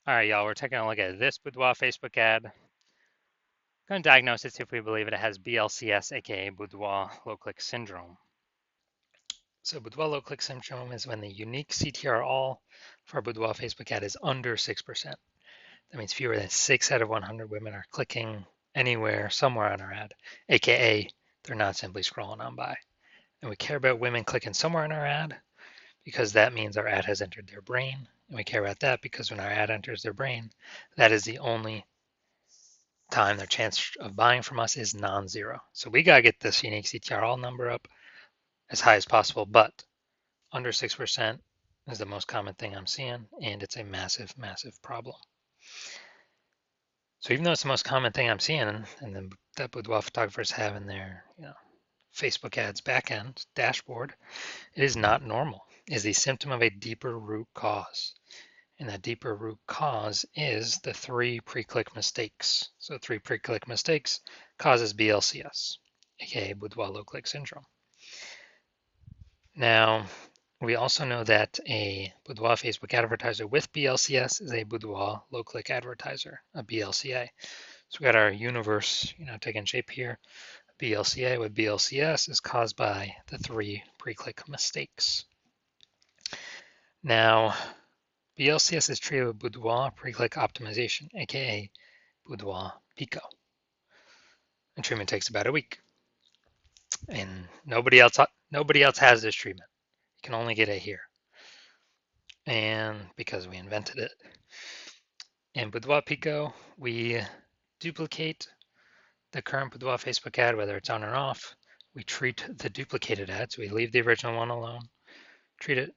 All right, y'all, we're taking a look at this Boudoir Facebook ad. Going to diagnose it, see if we believe it has BLCS, aka Boudoir low-click syndrome. So Boudoir low-click syndrome is when the unique CTR all for a Boudoir Facebook ad is under 6%. That means fewer than 6 out of 100 women are clicking anywhere, somewhere on our ad, aka they're not simply scrolling on by. And we care about women clicking somewhere on our ad because that means our ad has entered their brain. And we care about that because when our ad enters their brain, that is the only time their chance of buying from us is non-zero. So we got to get this unique CTRL number up as high as possible, but under 6% is the most common thing I'm seeing, and it's a massive, massive problem. So even though it's the most common thing I'm seeing, and then that Boudoir photographers have in their Facebook ads backend dashboard, it is not normal. It is the symptom of a deeper root cause. And that deeper root cause is the 3 pre-click mistakes. So 3 pre-click mistakes causes BLCS, aka Boudoir low-click syndrome. Now, we also know that a Boudoir Facebook advertiser with BLCS is a Boudoir low-click advertiser, a BLCA. So we got our universe, taking shape here. BLCA with BLCS is caused by the 3 pre-click mistakes. Now, BLCS is treated with Boudoir pre-click optimization, aka Boudoir Pico. And treatment takes about a week. And nobody else has this treatment. You can only get it here. And because we invented it. In Boudoir Pico, we duplicate the current Boudoir Facebook ad, whether it's on or off. We treat the duplicated ad, so we leave the original one alone. Treat it.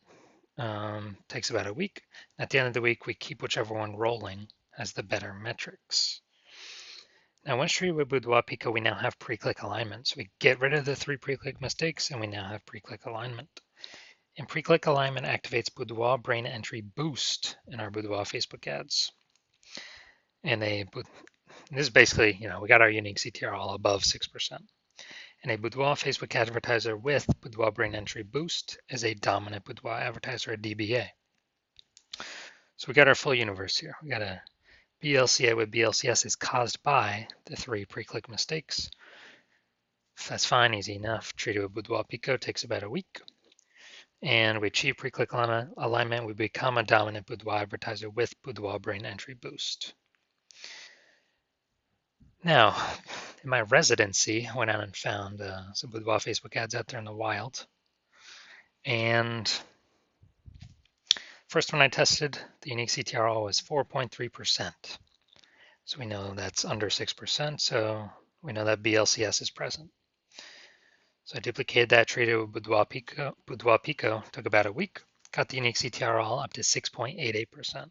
Takes about a week. At the end of the week, we keep whichever one rolling as the better metrics. Now, once treated with Boudoir Pico, we now have pre-click alignment. So we get rid of the 3 pre-click mistakes, and we now have pre-click alignment. And pre-click alignment activates Boudoir brain entry boost in our Boudoir Facebook ads. And this is basically, we got our unique CTR all above 6%. And a Boudoir Facebook advertiser with Boudoir brain entry boost is a dominant Boudoir advertiser, a DBA. So we got our full universe here. We got a BLCA with BLCS is caused by the 3 pre-click mistakes. That's fine, easy enough. Treated with Boudoir Pico takes about a week. And we achieve pre-click alignment. We become a dominant Boudoir advertiser with Boudoir brain entry boost. Now, in my residency, I went out and found some Boudoir Facebook ads out there in the wild. And first one I tested, the unique CTRL was 4.3%. So we know that's under 6%, so we know that BLCS is present. So I duplicated that, treated with Boudoir Pico, took about a week, got the unique CTRL up to 6.88%.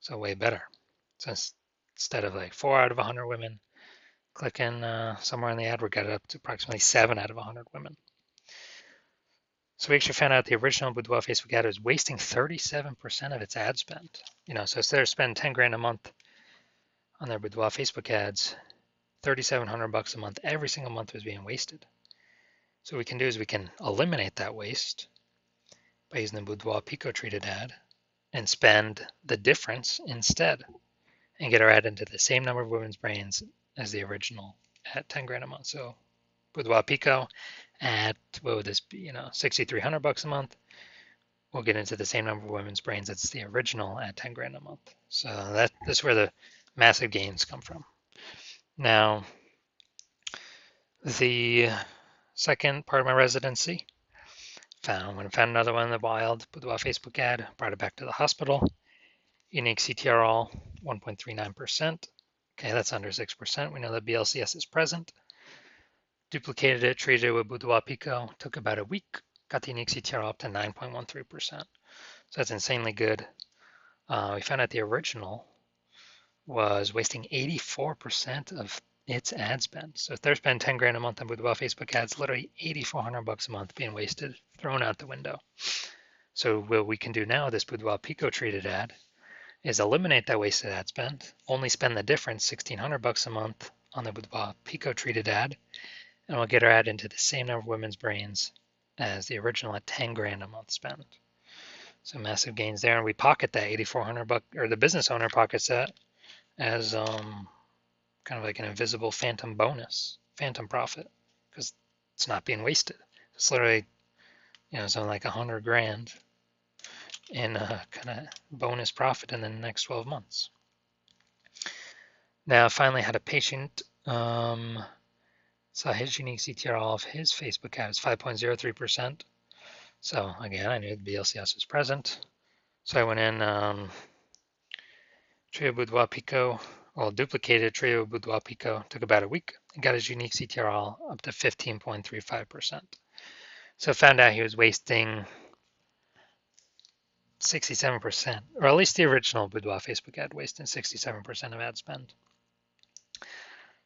So way better. So instead of like 4 out of 100 women clicking somewhere in the ad, we got it up to approximately 7 out of 100 women. So we actually found out the original Boudoir Facebook ad was wasting 37% of its ad spend. So instead of spending 10 grand a month on their Boudoir Facebook ads, $3,700 a month every single month was being wasted. So what we can do is we can eliminate that waste by using the Boudoir Pico treated ad and spend the difference instead and get our ad into the same number of women's brains as the original at 10 grand a month. So Boudoir Pico at, what would this be, $6,300 a month. We'll get into the same number of women's brains as the original at 10 grand a month. So that's where the massive gains come from. Now, the second part of my residency, found another one in the wild, Boudoir Facebook ad, brought it back to the hospital. Unique CTRL 1.39%. Okay, that's under 6%. We know that BLCS is present. Duplicated it, treated it with Boudoir Pico, took about a week, got the unique CTRL up to 9.13%. So that's insanely good. We found out the original was wasting 84% of its ad spend. So if they're spending 10 grand a month on Boudoir Facebook ads, literally $8,400 a month being wasted, thrown out the window. So what we can do now, this Boudoir Pico treated ad, is eliminate that wasted ad spend, only spend the difference, $1,600 a month on the Boudoir Pico treated ad, and we'll get our ad into the same number of women's brains as the original at 10 grand a month spend. So massive gains there, and we pocket that 8,400 buck, or the business owner pockets that as kind of like an invisible phantom bonus, phantom profit, because it's not being wasted. It's literally, something like 100 grand in kind of bonus profit in the next 12 months. Now, I finally had a patient saw his unique CTR of his Facebook ad is 5.03%. So again, I knew the BLCS was present. So I went in Trio Boudoir Pico, well, duplicated Trio Boudoir Pico, took about a week, and got his unique CTR up to 15.35%. So I found out he was wasting 67%, or at least the original Boudoir Facebook ad wasting 67% of ad spend.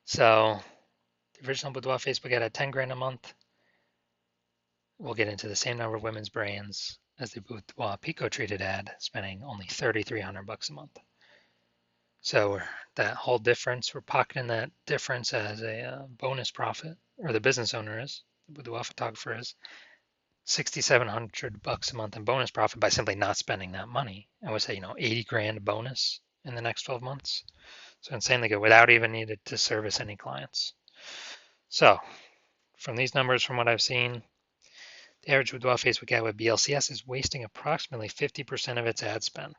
So the original Boudoir Facebook ad had 10 grand a month. We'll get into the same number of women's brains as the Boudoir Pico treated ad, spending only 3,300 bucks a month. So that whole difference, we're pocketing that difference as a bonus profit, or the business owner is, the boudoir photographer is, 6,700 bucks a month in bonus profit by simply not spending that money. I would say, 80 grand bonus in the next 12 months. So insanely good without even needed to service any clients. So from these numbers, from what I've seen, the average boudoir Facebook ad with BLCS is wasting approximately 50% of its ad spend.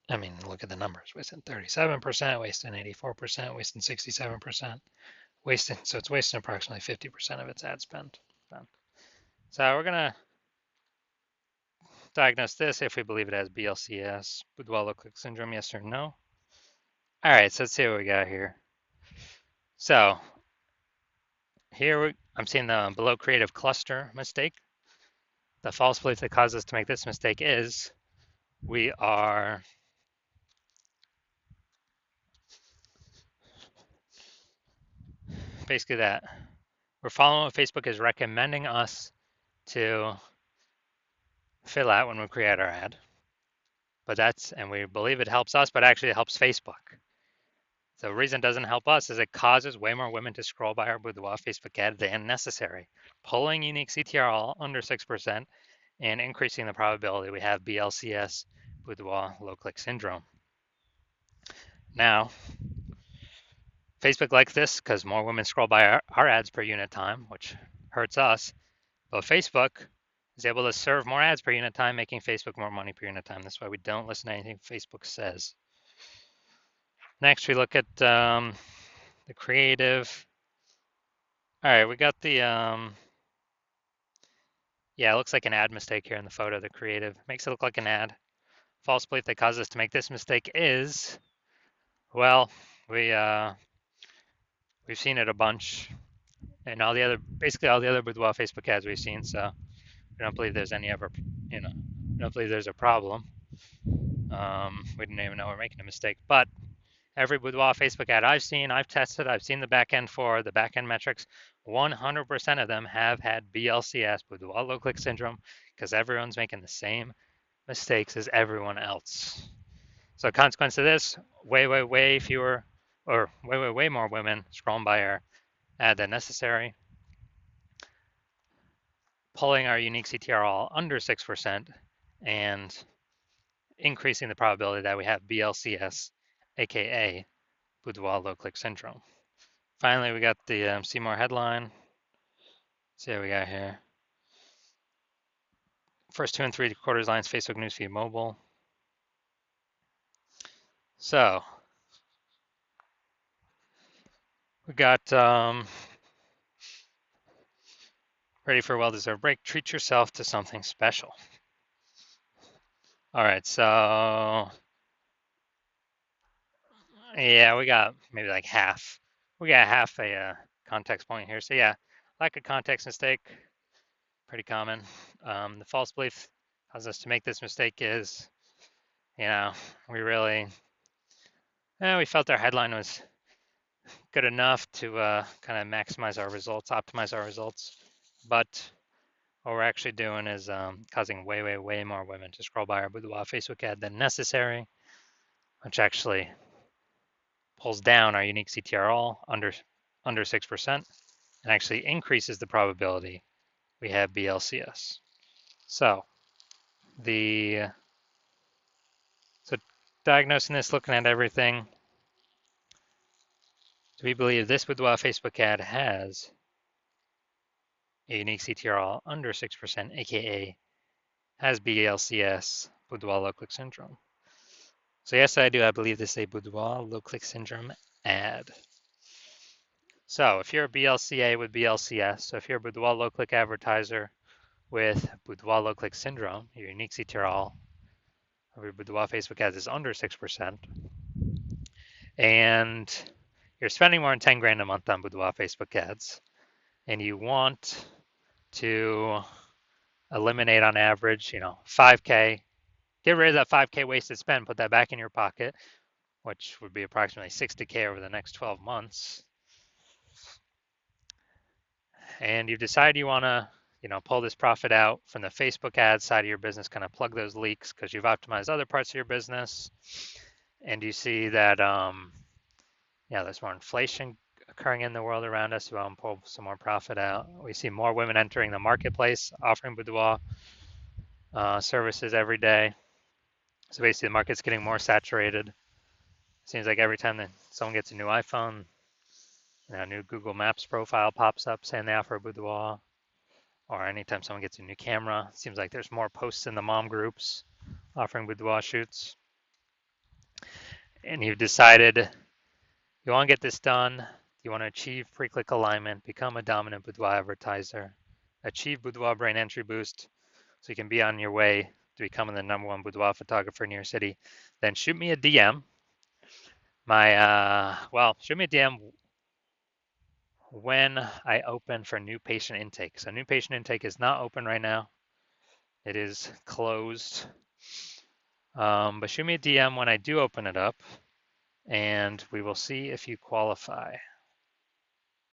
I mean, look at the numbers, wasting 37%, wasting 84%, wasting 67%, so it's wasting approximately 50% of its ad spend. So we're gonna diagnose this if we believe it has BLCS, boudoir low click syndrome, yes or no. All right, so let's see what we got here. So here I'm seeing the below creative cluster mistake. The false belief that caused us to make this mistake is we are basically that we're following what Facebook is recommending us to fill out when we create our ad. But and we believe it helps us, but actually it helps Facebook. The reason it doesn't help us is it causes way more women to scroll by our boudoir Facebook ad than necessary, pulling unique CTR under 6% and increasing the probability we have BLCS, boudoir low click syndrome. Now, Facebook likes this because more women scroll by our ads per unit time, which hurts us. But Facebook is able to serve more ads per unit time, making Facebook more money per unit time. That's why we don't listen to anything Facebook says. Next, we look at the creative. All right, we got the, yeah, it looks like an ad mistake here in the photo. The creative makes it look like an ad. False belief that caused us to make this mistake is, well, we've seen it a bunch, and basically all the other boudoir Facebook ads we've seen. So we don't believe there's we don't believe there's a problem. We didn't even know we're making a mistake, but every boudoir Facebook ad I've seen, I've tested, I've seen the backend for the backend metrics. 100% of them have had BLCS, boudoir low click syndrome, because everyone's making the same mistakes as everyone else. So, consequence of this, way fewer, or way more women scrolling by our ad than necessary, pulling our unique CTR all under 6%, and increasing the probability that we have BLCS, aka boudoir low click syndrome. Finally, we got the see more headline. Let's see what we got here. First 2 and 3/4 lines, Facebook newsfeed mobile. So we got ready for a well-deserved break. Treat yourself to something special. All right, so yeah, we got maybe like half. We got half a context point here. So yeah, lack of context mistake, pretty common. The false belief causes us to make this mistake is, we really, we felt our headline was good enough to kind of maximize our results, optimize our results. But what we're actually doing is causing way more women to scroll by our boudoir Facebook ad than necessary, which actually pulls down our unique CTR all under 6% and actually increases the probability we have BLCS. So the so diagnosing this, looking at everything, do we believe this Boudoir Facebook ad has a unique CTRL under 6%, aka has BLCS, Boudoir low click syndrome? So yes, I do. I believe this is a Boudoir low click syndrome ad. So if you're a BLCA with BLCS, so if you're a Boudoir low click advertiser with Boudoir low click syndrome, your unique CTRL of your Boudoir Facebook ads is under 6%, and you're spending more than 10 grand a month on Boudoir Facebook ads, and you want to eliminate on average, 5K, get rid of that 5K wasted spend, put that back in your pocket, which would be approximately 60K over the next 12 months. And you decide you want to, pull this profit out from the Facebook ad side of your business, kind of plug those leaks because you've optimized other parts of your business. And you see that, there's more inflation occurring in the world around us. You want to pull some more profit out. We see more women entering the marketplace, offering boudoir services every day. So basically, the market's getting more saturated. Seems like every time that someone gets a new iPhone, a new Google Maps profile pops up saying they offer a boudoir. Or anytime someone gets a new camera, it seems like there's more posts in the mom groups offering boudoir shoots. And you've decided you want to get this done. You want to achieve pre-click alignment, become a dominant boudoir advertiser, achieve boudoir brand entry boost so you can be on your way to becoming the #1 boudoir photographer in your city. Then shoot me a DM. Shoot me a DM when I open for new patient intake. So new patient intake is not open right now. It is closed. But shoot me a DM when I do open it up, and we will see if you qualify.